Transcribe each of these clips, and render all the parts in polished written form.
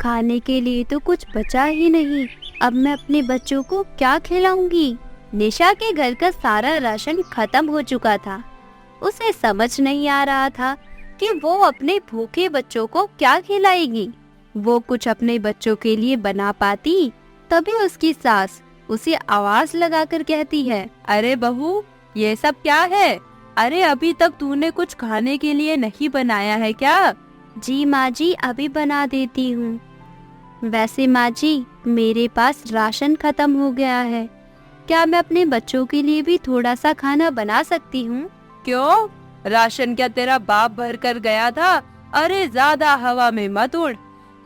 खाने के लिए तो कुछ बचा ही नहीं। अब मैं अपने बच्चों को क्या खिलाऊंगी? निशा के घर का सारा राशन खत्म हो चुका था। उसे समझ नहीं आ रहा था कि वो अपने भूखे बच्चों को क्या खिलाएगी। वो कुछ अपने बच्चों के लिए बना पाती, तभी उसकी सास उसे आवाज लगाकर कहती है, अरे बहू, ये सब क्या है? अरे अभी तक तूने कुछ खाने के लिए नहीं बनाया है क्या? जी माँ जी, अभी बना देती हूँ। वैसे माँ जी, मेरे पास राशन खत्म हो गया है। क्या मैं अपने बच्चों के लिए भी थोड़ा सा खाना बना सकती हूँ? क्यों? राशन क्या तेरा बाप भर कर गया था? अरे ज्यादा हवा में मत उड़।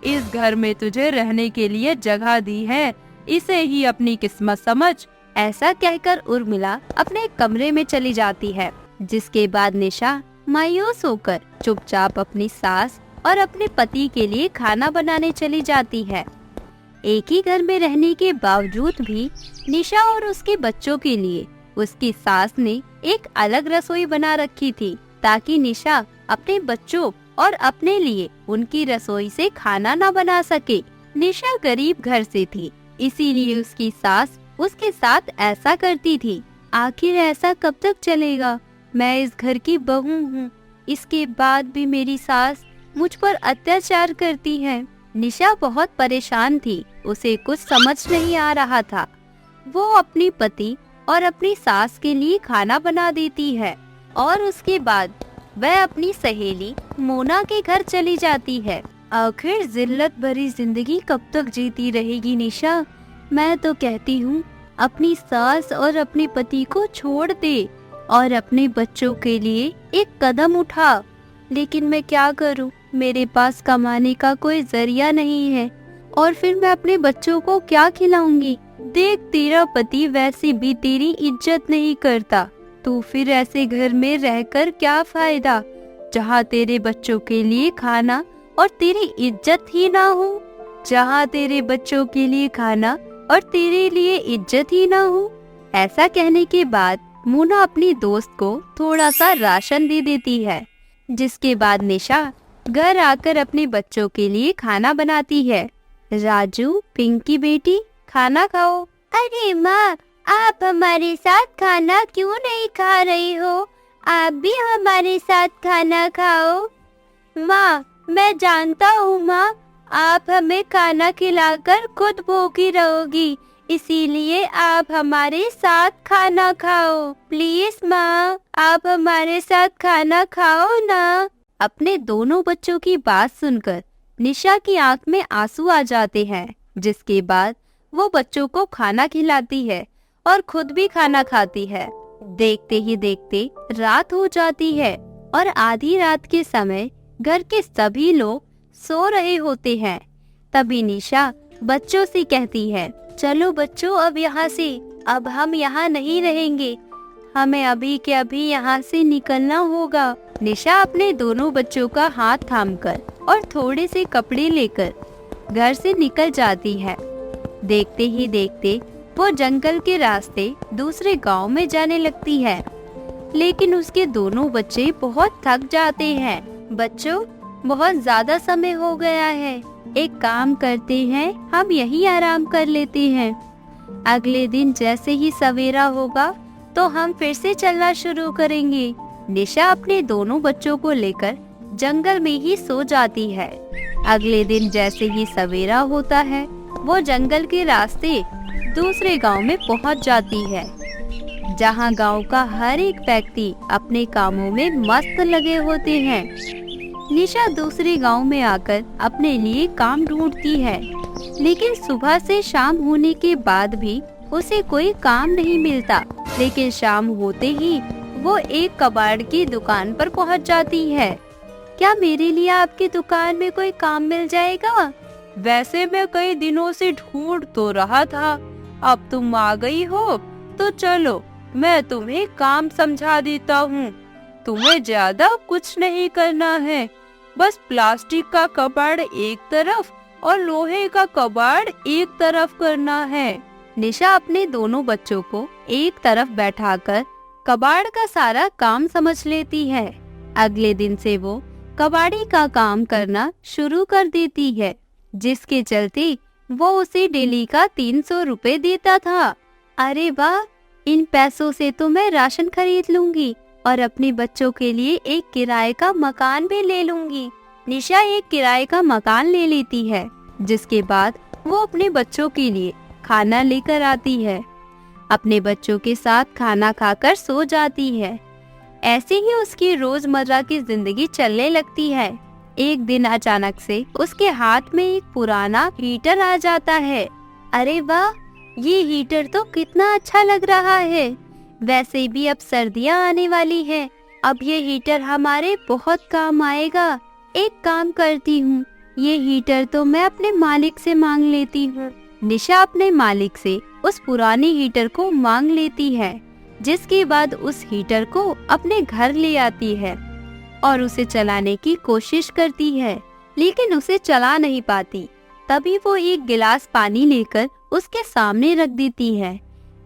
इस घर में तुझे रहने के लिए जगह दी है, इसे ही अपनी किस्मत समझ। ऐसा कहकर उर्मिला अपने कमरे में चली जाती है। जिसके बाद निशा मायूस होकर चुपचाप अपनी सास और अपने पति के लिए खाना बनाने चली जाती है। एक ही घर में रहने के बावजूद भी निशा और उसके बच्चों के लिए उसकी सास ने एक अलग रसोई बना रखी थी, ताकि निशा अपने बच्चों और अपने लिए उनकी रसोई से खाना न बना सके। निशा गरीब घर से थी, इसीलिए उसकी सास उसके साथ ऐसा करती थी। आखिर ऐसा कब तक चलेगा? मैं इस घर की बहू हूँ, इसके बाद भी मेरी सास मुझ पर अत्याचार करती है। निशा बहुत परेशान थी, उसे कुछ समझ नहीं आ रहा था। वो अपनी पति और अपनी सास के लिए खाना बना देती है और उसके बाद वह अपनी सहेली मोना के घर चली जाती है। आखिर जिल्लत भरी जिंदगी कब तक जीती रहेगी निशा? मैं तो कहती हूँ अपनी सास और अपने पति को छोड़ दे और अपने बच्चों के लिए एक कदम उठा। लेकिन मैं क्या करूँ? मेरे पास कमाने का कोई जरिया नहीं है और फिर मैं अपने बच्चों को क्या खिलाऊंगी? देख, तेरा पति वैसे भी तेरी इज्जत नहीं करता, तो फिर ऐसे घर में रहकर क्या फायदा जहाँ तेरे बच्चों के लिए खाना और तेरी इज्जत ही ना हो। जहाँ तेरे बच्चों के लिए खाना और तेरे लिए इज्जत ही ना हो। ऐसा कहने के बाद मोना अपनी दोस्त को थोड़ा सा राशन दे देती है। जिसके बाद निशा घर आकर अपने बच्चों के लिए खाना बनाती है। राजू, पिंकी बेटी, खाना खाओ। अरे माँ, आप हमारे साथ खाना क्यों नहीं खा रही हो? आप भी हमारे साथ खाना खाओ। माँ, मैं जानता हूँ माँ, आप हमें खाना खिलाकर खुद भूखी रहोगी, इसीलिए आप हमारे साथ खाना खाओ। प्लीज माँ, आप हमारे साथ खाना खाओ ना। अपने दोनों बच्चों की बात सुनकर निशा की आंख में आंसू आ जाते हैं। जिसके बाद वो बच्चों को खाना खिलाती है और खुद भी खाना खाती है। देखते ही देखते रात हो जाती है और आधी रात के समय घर के सभी लोग सो रहे होते हैं। तभी निशा बच्चों से कहती है, चलो बच्चों, अब यहाँ से, अब हम यहाँ नहीं रहेंगे, हमें अभी के अभी यहाँ से निकलना होगा। निशा अपने दोनों बच्चों का हाथ थामकर और थोड़े से कपड़े लेकर घर से निकल जाती है। देखते ही देखते वो जंगल के रास्ते दूसरे गांव में जाने लगती है। लेकिन उसके दोनों बच्चे बहुत थक जाते हैं। बच्चों, बहुत ज्यादा समय हो गया है, एक काम करते हैं, हम यहीं आराम कर लेते हैं। अगले दिन जैसे ही सवेरा होगा तो हम फिर से चलना शुरू करेंगे। निशा अपने दोनों बच्चों को लेकर जंगल में ही सो जाती है। अगले दिन जैसे ही सवेरा होता है वो जंगल के रास्ते दूसरे गांव में पहुंच जाती है, जहां गांव का हर एक व्यक्ति अपने कामों में मस्त लगे होते हैं। निशा दूसरे गांव में आकर अपने लिए काम ढूंढती है, लेकिन सुबह से शाम होने के बाद भी उसे कोई काम नहीं मिलता। लेकिन शाम होते ही वो एक कबाड़ की दुकान पर पहुंच जाती है। क्या मेरे लिए आपकी दुकान में कोई काम मिल जाएगा? वैसे मैं कई दिनों से ढूंढ तो रहा था, अब तुम आ गई हो तो चलो मैं तुम्हें काम समझा देता हूँ। तुम्हें ज्यादा कुछ नहीं करना है, बस प्लास्टिक का कबाड़ एक तरफ और लोहे का कबाड़ एक तरफ करना है। निशा अपने दोनों बच्चों को एक तरफ बैठाकर कबाड़ का सारा काम समझ लेती है। अगले दिन से वो कबाड़ी का काम करना शुरू कर देती है। जिसके चलते वो उसे डेली का 300 रुपए देता था। अरे वाह, इन पैसों से तो मैं राशन खरीद लूंगी और अपने बच्चों के लिए एक किराए का मकान भी ले लूंगी। निशा एक किराए का मकान ले लेती है, जिसके बाद वो अपने बच्चों के लिए खाना लेकर आती है। अपने बच्चों के साथ खाना खाकर सो जाती है। ऐसे ही उसकी रोजमर्रा की जिंदगी चलने लगती है। एक दिन अचानक से उसके हाथ में एक पुराना हीटर आ जाता है। अरे वाह, ये हीटर तो कितना अच्छा लग रहा है। वैसे भी अब सर्दियां आने वाली हैं, अब ये हीटर हमारे बहुत काम आएगा। एक काम करती हूँ, ये हीटर तो मैं अपने मालिक से मांग लेती हूँ। निशा अपने मालिक से उस पुरानी हीटर को मांग लेती है, जिसके बाद उस हीटर को अपने घर ले आती है और उसे चलाने की कोशिश करती है, लेकिन उसे चला नहीं पाती। तभी वो एक गिलास पानी लेकर उसके सामने रख देती है।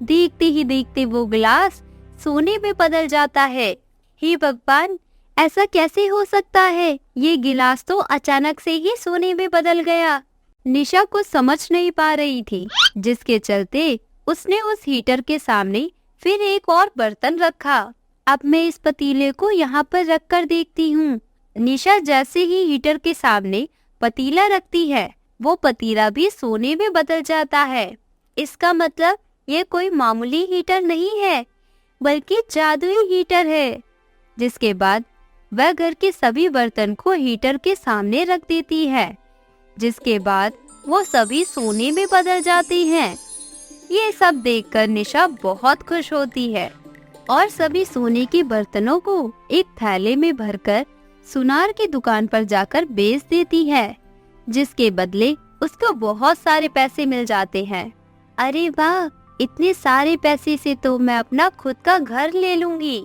देखते ही देखते वो गिलास सोने में बदल जाता है। हे भगवान, ऐसा कैसे हो सकता है? ये गिलास तो अचानक से ही सोने में बदल गया। निशा कुछ समझ नहीं पा रही थी, जिसके चलते उसने उस हीटर के सामने फिर एक और बर्तन रखा। अब मैं इस पतीले को यहाँ पर रख कर देखती हूँ। निशा जैसे ही हीटर के सामने पतीला रखती है, वो पतीला भी सोने में बदल जाता है। इसका मतलब ये कोई मामूली हीटर नहीं है, बल्कि जादुई हीटर है। जिसके बाद वह घर के सभी बर्तन को हीटर के सामने रख देती है, जिसके बाद वो सभी सोने में बदल जाते हैं। ये सब देखकर निशा बहुत खुश होती है और सभी सोने के बर्तनों को एक थैले में भरकर सुनार की दुकान पर जाकर बेच देती है, जिसके बदले उसको बहुत सारे पैसे मिल जाते हैं। अरे वाह, इतने सारे पैसे से तो मैं अपना खुद का घर ले लूंगी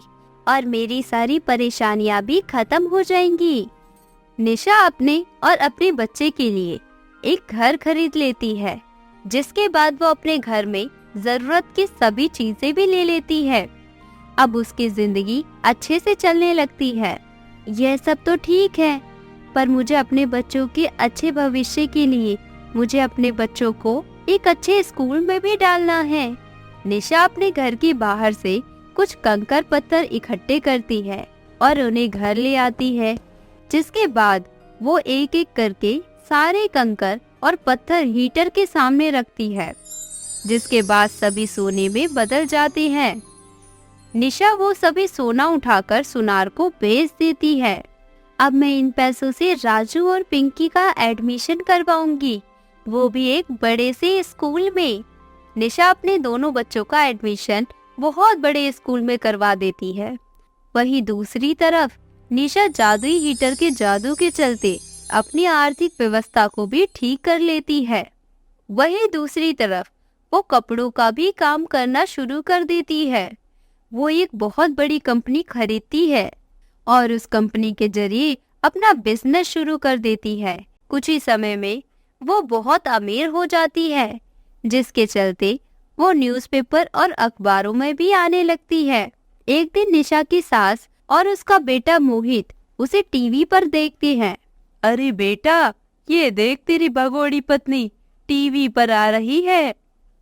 और मेरी सारी परेशानियां भी खत्म हो जाएंगी। निशा अपने और अपने बच्चे के लिए एक घर खरीद लेती है, जिसके बाद वो अपने घर में जरूरत की सभी चीजें भी ले लेती है। अब उसकी जिंदगी अच्छे से चलने लगती है। यह सब तो ठीक है, पर मुझे अपने बच्चों के अच्छे भविष्य के लिए मुझे अपने बच्चों को एक अच्छे स्कूल में भी डालना है। निशा अपने घर के बाहर से कुछ कंकर पत्थर इकट्ठे करती है और उन्हें घर ले आती है, जिसके बाद वो एक एक करके सारे कंकर और पत्थर हीटर के सामने रखती है, जिसके बाद सभी सोने में बदल जाते हैं। निशा वो सभी सोना उठाकर सुनार को बेच देती है। अब मैं इन पैसों से राजू और पिंकी का एडमिशन करवाऊंगी, वो भी एक बड़े से स्कूल में। निशा अपने दोनों बच्चों का एडमिशन बहुत बड़े स्कूल में करवा देती है। वहीं दूसरी तरफ निशा जादुई हीटर के जादू के चलते अपनी आर्थिक व्यवस्था को भी ठीक कर लेती है। वहीं दूसरी तरफ वो कपड़ों का भी काम करना शुरू कर देती है। वो एक बहुत बड़ी कंपनी खरीदती है और उस कंपनी के जरिए अपना बिजनेस शुरू कर देती है। कुछ ही समय में वो बहुत अमीर हो जाती है, जिसके चलते वो न्यूज़पेपर और अखबारों में भी आने लगती है। एक दिन निशा की सास और उसका बेटा मोहित उसे टीवी पर देखते हैं। अरे बेटा, ये देख तेरी भगोड़ी पत्नी टीवी पर आ रही है।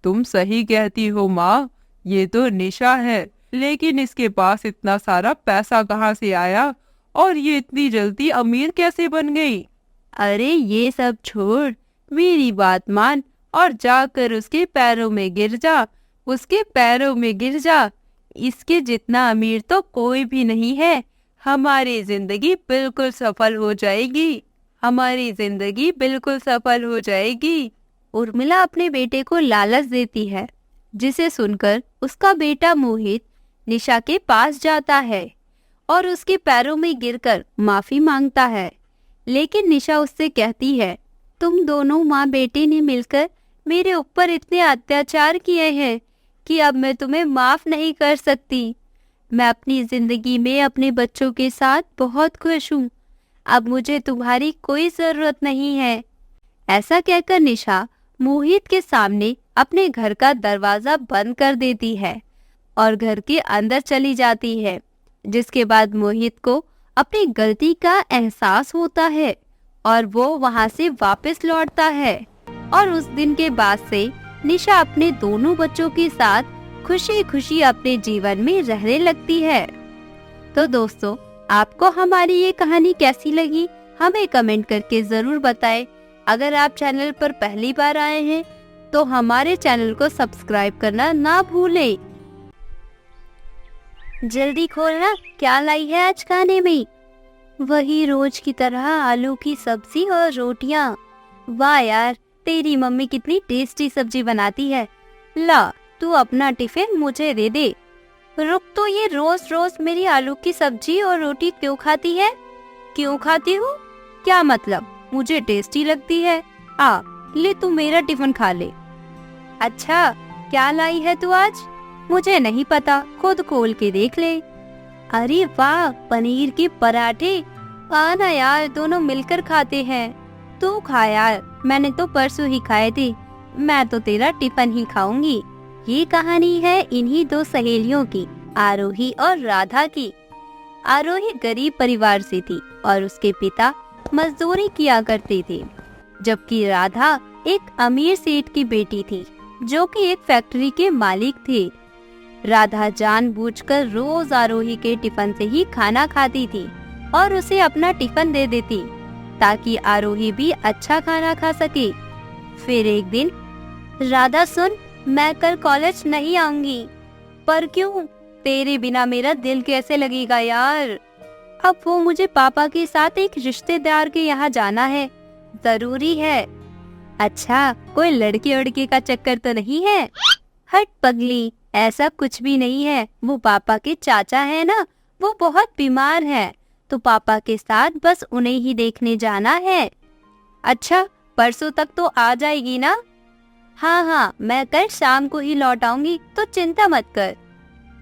तुम सही कहती हो माँ, ये तो निशा है, लेकिन इसके पास इतना सारा पैसा कहाँ से आया और ये इतनी जल्दी अमीर कैसे बन गई? अरे ये सब छोड़, मेरी बात मान और जाकर उसके पैरों में गिर जा, उसके पैरों में गिर जा। इसके जितना अमीर तो कोई भी नहीं है। हमारी जिंदगी बिल्कुल सफल हो जाएगी, हमारी जिंदगी बिल्कुल सफल हो जाएगी। उर्मिला अपने बेटे को लालच देती है, जिसे सुनकर उसका बेटा मोहित निशा के पास जाता है और उसके पैरों में गिरकर माफी मांगता है। लेकिन निशा उससे कहती है, तुम दोनों माँ बेटे ने मिलकर मेरे ऊपर इतने अत्याचार किए हैं कि अब मैं तुम्हें माफ नहीं कर सकती। मैं अपनी जिंदगी में अपने बच्चों के साथ बहुत खुश हूँ। अब मुझे तुम्हारी कोई जरूरत नहीं है। ऐसा कहकर निशा मोहित के सामने अपने घर का दरवाजा बंद कर देती है और घर के अंदर चली जाती है, जिसके बाद मोहित को अपनी गलती का एहसास होता है और वो वहाँ से वापस लौटता है। और उस दिन के बाद से निशा अपने दोनों बच्चों के साथ खुशी खुशी अपने जीवन में रहने लगती है। तो दोस्तों, आपको हमारी ये कहानी कैसी लगी हमें कमेंट करके जरूर बताएं। अगर आप चैनल पर पहली बार आए हैं तो हमारे चैनल को सब्सक्राइब करना ना भूलें। जल्दी खोलना, क्या लाई है आज खाने में? वही रोज की तरह आलू की सब्जी और रोटियां। वाह यार, तेरी मम्मी कितनी टेस्टी सब्जी बनाती है। ला, तू अपना टिफिन मुझे दे दे। रुक, तो ये रोज रोज मेरी आलू की सब्जी और रोटी क्यों खाती है? क्यों खाती हूँ? क्या मतलब? मुझे टेस्टी लगती है। आ ले, तू मेरा टिफिन खा ले। अच्छा, क्या लाई है तू आज? मुझे नहीं पता, खुद खोल के देख ले। अरे वाह, पनीर के पराठे। आना यार, दोनों मिलकर खाते हैं। तू खा यार, मैंने तो परसों ही खाए थे। मैं तो तेरा टिफिन ही खाऊंगी। ये कहानी है इन्हीं दो सहेलियों की, आरोही और राधा की। आरोही गरीब परिवार से थी और उसके पिता मजदूरी किया करते थे, जबकि राधा एक अमीर सेठ की बेटी थी जो कि एक फैक्ट्री के मालिक थे। राधा जानबूझकर रोज आरोही के टिफिन से ही खाना खाती थी और उसे अपना टिफिन दे देती ताकि आरोही भी अच्छा खाना खा सके। फिर एक दिन, राधा सुन, मैं कल कॉलेज नहीं आऊंगी। पर क्यों? तेरे बिना मेरा दिल कैसे लगेगा यार। अब वो मुझे पापा के साथ एक रिश्तेदार के यहाँ जाना है, जरूरी है। अच्छा, कोई लड़के उड़के का चक्कर तो नहीं है? हट पगली, ऐसा कुछ भी नहीं है। वो पापा के चाचा है ना, वो बहुत बीमार है, तो पापा के साथ बस उन्हें ही देखने जाना है। अच्छा, परसों तक तो आ जाएगी ना? हाँ, मैं कल शाम को ही लौट आऊंगी, तो चिंता मत कर।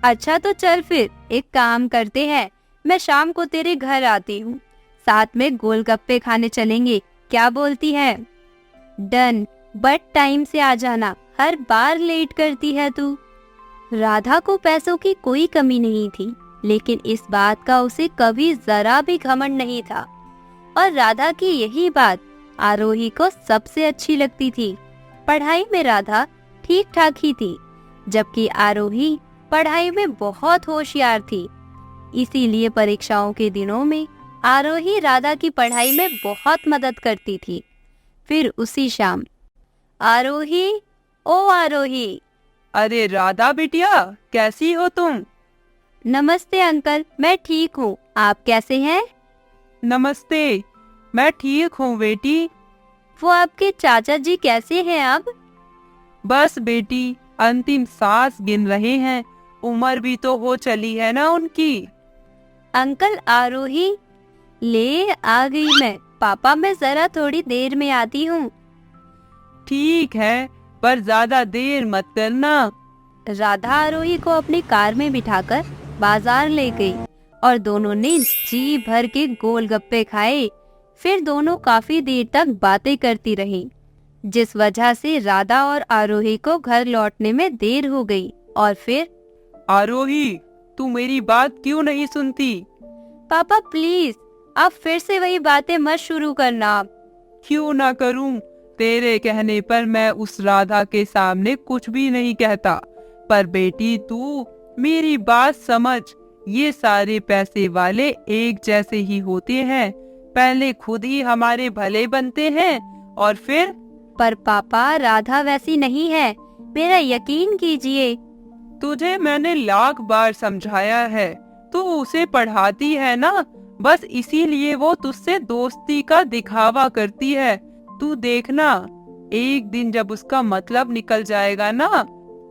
अच्छा, तो चल फिर एक काम करते हैं, मैं शाम को तेरे घर आती हूँ, साथ में गोलगप्पे खाने चलेंगे, क्या बोलती है? डन, बट टाइम से आ जाना, हर बार लेट करती है तू। राधा को पैसों की कोई कमी नहीं थी, लेकिन इस बात का उसे कभी जरा भी घमंड नहीं था। और राधा की यही बात आरोही को सबसे अच्छी लगती थी। पढ़ाई में राधा ठीक ठाक ही थी, जबकि आरोही पढ़ाई में बहुत होशियार थी। इसीलिए परीक्षाओं के दिनों में आरोही राधा की पढ़ाई में बहुत मदद करती थी। फिर उसी शाम, आरोही, ओ आरोही। अरे राधा बिटिया, कैसी हो तुम? नमस्ते अंकल, मैं ठीक हूँ, आप कैसे हैं? नमस्ते, मैं ठीक हूँ बेटी। वो आपके चाचा जी कैसे हैं अब? बस बेटी, अंतिम सांस गिन रहे हैं, उम्र भी तो हो चली है ना उनकी। अंकल, आरोही। ले आ गई मैं। पापा, मैं जरा थोड़ी देर में आती हूँ। ठीक है, पर ज्यादा देर मत करना। राधा आरोही को अपनी कार में बिठाकर बाजार ले गई और दोनों ने जी भर के गोलगप्पे खाए। फिर दोनों काफी देर तक बातें करती रहीं, जिस वजह से राधा और आरोही को घर लौटने में देर हो गई। और फिर, आरोही, तू मेरी बात क्यों नहीं सुनती? पापा प्लीज, आप फिर से वही बातें मत शुरू करना। क्यों ना करूं? तेरे कहने पर मैं उस राधा के सामने कुछ भी नहीं कहता। पर बेटी, तू मेरी बात समझ, ये सारे पैसे वाले एक जैसे ही होते हैं। पहले खुद ही हमारे भले बनते हैं और फिर। पर पापा, राधा वैसी नहीं है, मेरा यकीन कीजिए। तुझे मैंने लाख बार समझाया है, तू उसे पढ़ाती है ना, बस इसीलिए वो तुझसे दोस्ती का दिखावा करती है। तू देखना, एक दिन जब उसका मतलब निकल जाएगा ना,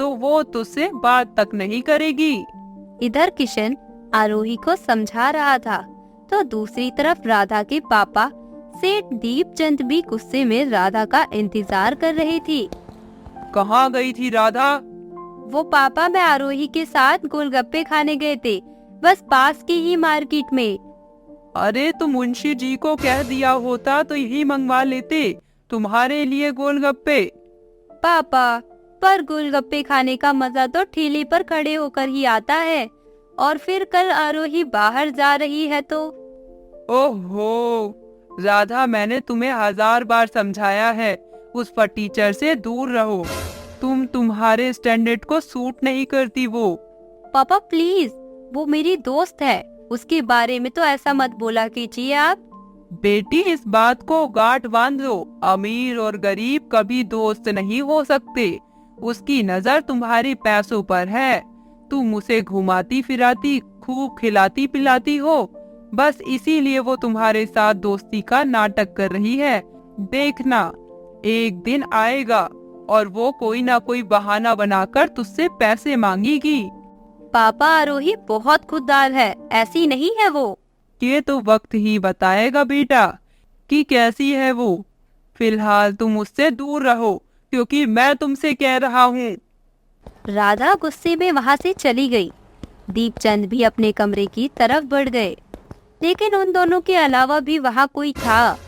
तो वो तुझसे बात तक नहीं करेगी। इधर किशन आरोही को समझा रहा था, तो दूसरी तरफ राधा के पापा सेठ दीपचंद भी गुस्से में राधा का इंतजार कर रही थी। कहाँ गई थी राधा? वो पापा, मैं आरोही के साथ गोलगप्पे खाने गए थे, बस पास की ही मार्केट में। अरे तो मुंशी जी को कह दिया होता तो यही मंगवा लेते तुम्हारे लिए गोलगप्पे। पापा, पर गोलगप्पे खाने का मजा तो ठेले पर खड़े होकर ही आता है, और फिर कल आरोही बाहर जा रही है तो। ओहो, राधा, मैंने तुम्हें 1000 बार समझाया है, उस टीचर से दूर रहो। तुम्हारे स्टैंडर्ड को सूट नहीं करती वो। पापा प्लीज, वो मेरी दोस्त है, उसके बारे में तो ऐसा मत बोला कीजिए आप। बेटी, इस बात को गांठ बांध लो, अमीर और गरीब कभी दोस्त नहीं हो सकते। उसकी नजर तुम्हारे पैसों पर है। तुम उसे घुमाती फिराती, खूब खिलाती पिलाती हो, बस इसीलिए वो तुम्हारे साथ दोस्ती का नाटक कर रही है। देखना, एक दिन आएगा और वो कोई ना कोई बहाना बनाकर तुझसे पैसे मांगेगी। पापा, आरोही बहुत खुददार है, ऐसी नहीं है वो। ये तो वक्त ही बताएगा बेटा कि कैसी है वो। फिलहाल तुम उससे दूर रहो, क्योंकि मैं तुमसे कह रहा हूँ। राधा गुस्से में वहाँ से चली गई। दीपचंद भी अपने कमरे की तरफ बढ़ गए, लेकिन उन दोनों के अलावा भी वहाँ कोई था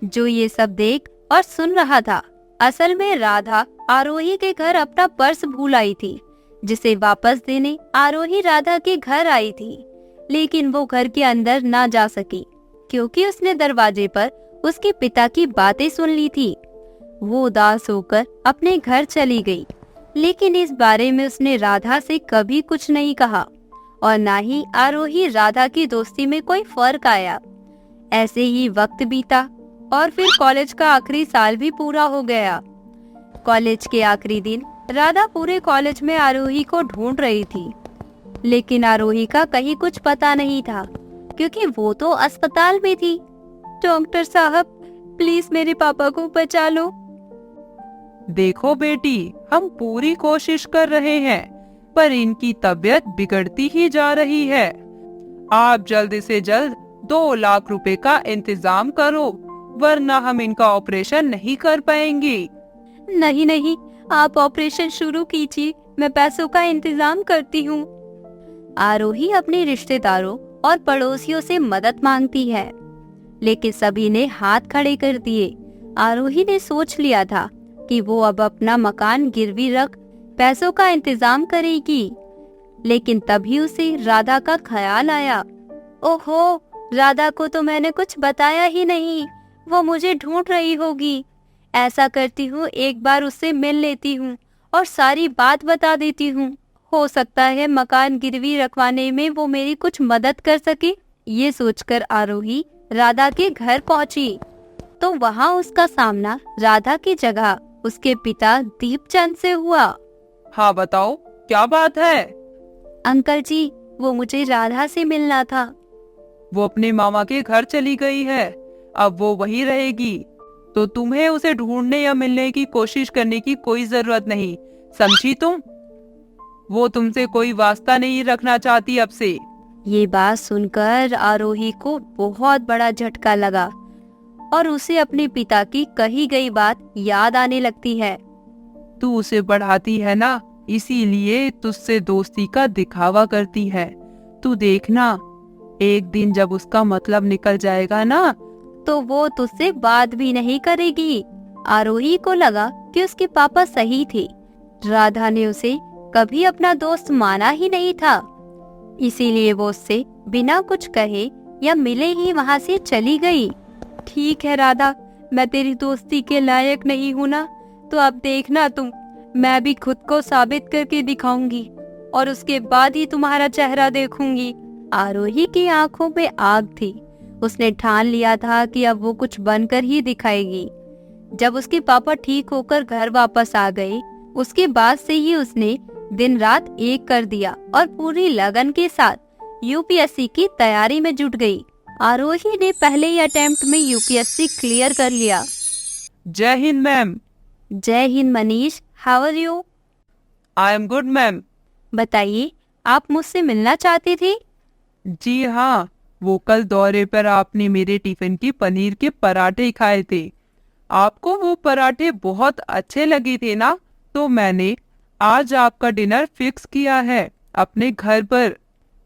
जो ये सब देख और सुन रहा था। असल में राधा आरोही के घर अपना पर्स भूल आई थी, जिसे वापस देने आरोही राधा के घर आई थी। लेकिन वो घर के अंदर ना जा सकी, क्योंकि उसने दरवाजे पर उसके पिता की बातें सुन ली थी। वो उदास होकर अपने घर चली गई, लेकिन इस बारे में उसने राधा से कभी कुछ नहीं कहा, और ना ही आरोही राधा की दोस्ती में कोई फर्क आया। ऐसे ही वक्त बीता और फिर कॉलेज का आखिरी साल भी पूरा हो गया। कॉलेज के आखिरी दिन राधा पूरे कॉलेज में आरोही को ढूंढ रही थी, लेकिन आरोही का कहीं कुछ पता नहीं था, क्योंकि वो तो अस्पताल में थी। डॉक्टर साहब, प्लीज मेरे पापा को बचा लो। देखो बेटी, हम पूरी कोशिश कर रहे हैं, पर इनकी तबीयत बिगड़ती ही जा रही है। आप जल्द से जल्द 2 लाख रुपए का इंतजाम करो, वरना हम इनका ऑपरेशन नहीं कर पाएंगे। नहीं नहीं, आप ऑपरेशन शुरू कीजिए, मैं पैसों का इंतजाम करती हूँ। आरोही अपने रिश्तेदारों और पड़ोसियों से मदद मांगती है, लेकिन सभी ने हाथ खड़े कर दिए। आरोही ने सोच लिया था कि वो अब अपना मकान गिरवी रख पैसों का इंतजाम करेगी, लेकिन तभी उसे राधा का ख्याल आया। ओहो, राधा को तो मैंने कुछ बताया ही नहीं, वो मुझे ढूंढ रही होगी। ऐसा करती हूँ, एक बार उससे मिल लेती हूँ और सारी बात बता देती हूँ। हो सकता है मकान गिरवी रखवाने में वो मेरी कुछ मदद कर सके। ये सोचकर आरोही राधा के घर पहुंची, तो वहाँ उसका सामना राधा की जगह उसके पिता दीपचंद से हुआ। हाँ बताओ, क्या बात है? अंकल जी, वो मुझे राधा से मिलना था। वो अपने मामा के घर चली गई है, अब वो वहीं रहेगी, तो तुम्हें उसे ढूंढने या मिलने की कोशिश करने की कोई जरूरत नहीं, समझी तुम? वो तुमसे कोई वास्ता नहीं रखना चाहती अब से। ये बात सुनकर आरोही को बहुत बड़ा झटका लगा और उसे अपने पिता की कही गई बात याद आने लगती है। तू उसे बढ़ाती है ना, इसीलिए तुझसे दोस्ती का दिखावा करती है। तू देखना, एक दिन जब उसका मतलब निकल जाएगा ना, तो वो तुझसे बात भी नहीं करेगी। आरोही को लगा कि उसके पापा सही थे। राधा ने उसे कभी अपना दोस्त माना ही नहीं था, इसीलिए वो उससे बिना कुछ कहे या मिले ही वहाँ से चली गई। ठीक है राधा, मैं तेरी दोस्ती के लायक नहीं हूँ ना, तो अब देखना तुम, मैं भी खुद को साबित करके दिखाऊंगी और उसके बाद ही तुम्हारा चेहरा देखूंगी। आरोही की आंखों में आग थी। उसने ठान लिया था कि अब वो कुछ बनकर ही दिखाएगी। जब उसके पापा ठीक होकर घर वापस आ गए, उसके बाद से ही उसने दिन रात एक कर दिया और पूरी लगन के साथ यूपीएससी की तैयारी में जुट गई। आरोही ने पहले ही अटेम्प्ट में यूपीएससी क्लियर कर लिया। Jai Hind ma'am. Jai Hind Manish, how are you? I am good ma'am. बताइए, आप मुझसे मिलना चाहते थे? जी हाँ, वो कल दौरे पर आपने मेरे टिफिन की पनीर के पराठे खाए थे। आपको वो पराठे बहुत अच्छे लगे थे ना, तो मैंने आज आपका डिनर फिक्स किया है अपने घर पर।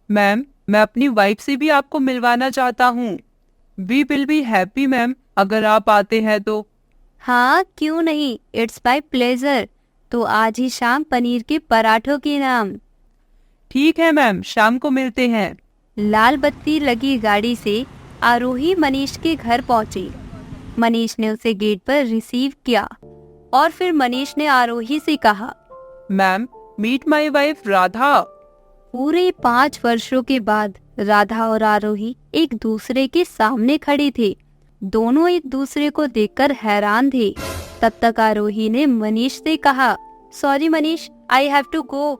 मैम, मैं अपनी वाइफ से भी आपको मिलवाना चाहता हूँ। We will be happy ma'am, अगर आप आते हैं तो। हाँ, क्यों नहीं, इट्स माय प्लेजर। तो आज ही शाम पनीर के पराठों के नाम। ठीक है मैम, शाम को मिलते हैं। लाल बत्ती लगी गाड़ी से आरोही मनीष के घर पहुंची। मनीष ने उसे गेट पर रिसीव किया और फिर मनीष ने आरोही से कहा, ma'am, meet my wife Radha. पूरे 5 वर्षों के बाद राधा और आरोही एक दूसरे के सामने खड़े थे। दोनों एक दूसरे को देखकर हैरान थे। तब तक आरोही ने मनीष से कहा, sorry Manish, I have to go.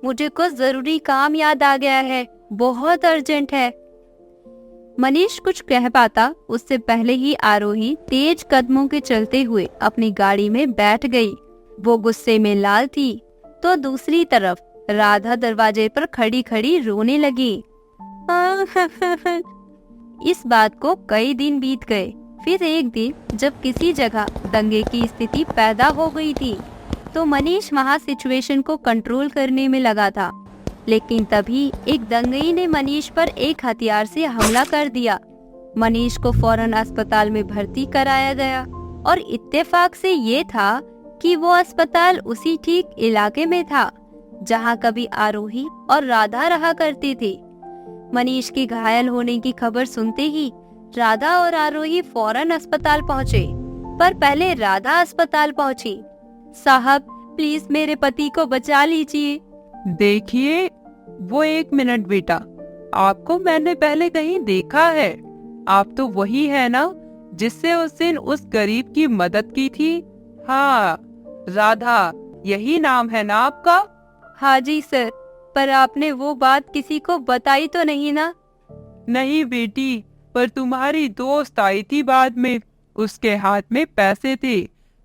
मुझे कुछ जरूरी काम याद आ गया है, बहुत अर्जेंट है। मनीष कुछ कह पाता उससे पहले ही आरोही तेज कदमों के चलते हुए अपनी गाड़ी में बैठ गई। वो गुस्से में लाल थी तो दूसरी तरफ राधा दरवाजे पर खड़ी खड़ी रोने लगी। इस बात को कई दिन बीत गए। फिर एक दिन जब किसी जगह दंगे की स्थिति पैदा हो गई थी तो मनीष वहाँ सिचुएशन को कंट्रोल करने में लगा था। लेकिन तभी एक दंगई ने मनीष पर एक हथियार से हमला कर दिया। मनीष को फौरन अस्पताल में भर्ती कराया गया और इत्तेफाक से ये था कि वो अस्पताल उसी ठीक इलाके में था जहाँ कभी आरोही और राधा रहा करते थे। मनीष के घायल होने की खबर सुनते ही राधा और आरोही फौरन अस्पताल पहुँचे, पर पहले राधा अस्पताल पहुँची। साहब, प्लीज मेरे पति को बचा लीजिए। देखिए, वो 1 मिनट बेटा, आपको मैंने पहले कहीं देखा है। आप तो वही है ना जिससे उस दिन उस गरीब की मदद की थी? हाँ, राधा, यही नाम है ना आपका? हाँ जी सर, पर आपने वो बात किसी को बताई तो नहीं ना? नहीं बेटी, पर तुम्हारी दोस्त आई थी बाद में। उसके हाथ में पैसे थे।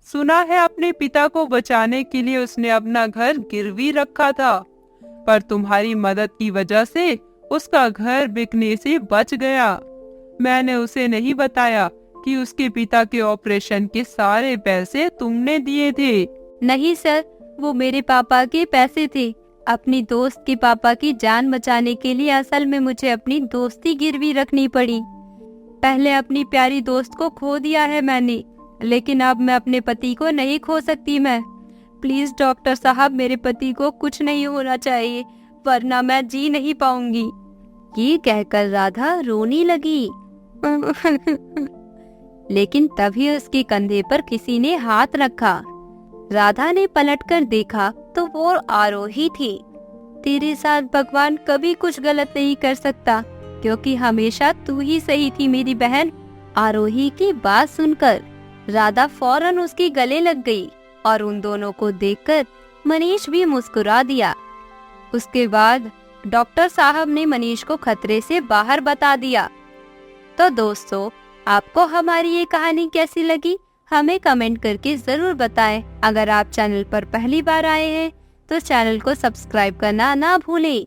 सुना है अपने पिता को बचाने के लिए उसने अपना घर गिरवी रखा था, पर तुम्हारी मदद की वजह से उसका घर बिकने से बच गया। मैंने उसे नहीं बताया कि उसके पिता के ऑपरेशन के सारे पैसे तुमने दिए थे। नहीं सर, वो मेरे पापा के पैसे थे। अपनी दोस्त के पापा की जान बचाने के लिए असल में मुझे अपनी दोस्ती गिरवी रखनी पड़ी। पहले अपनी प्यारी दोस्त को खो दिया है मैंने, लेकिन अब मैं अपने पति को नहीं खो सकती। मैं प्लीज डॉक्टर साहब, मेरे पति को कुछ नहीं होना चाहिए, वरना मैं जी नहीं पाऊंगी। ये कहकर राधा रोने लगी। लेकिन तभी उसके कंधे पर किसी ने हाथ रखा। राधा ने पलटकर देखा तो वो आरोही थी। तेरे साथ भगवान कभी कुछ गलत नहीं कर सकता, क्योंकि हमेशा तू ही सही थी मेरी बहन। आरोही की बात सुनकर राधा फौरन उसके गले लग गई और उन दोनों को देखकर मनीष भी मुस्कुरा दिया। उसके बाद डॉक्टर साहब ने मनीष को खतरे से बाहर बता दिया। तो दोस्तों, आपको हमारी ये कहानी कैसी लगी हमें कमेंट करके जरूर बताएं। अगर आप चैनल पर पहली बार आए हैं तो चैनल को सब्सक्राइब करना ना भूलें।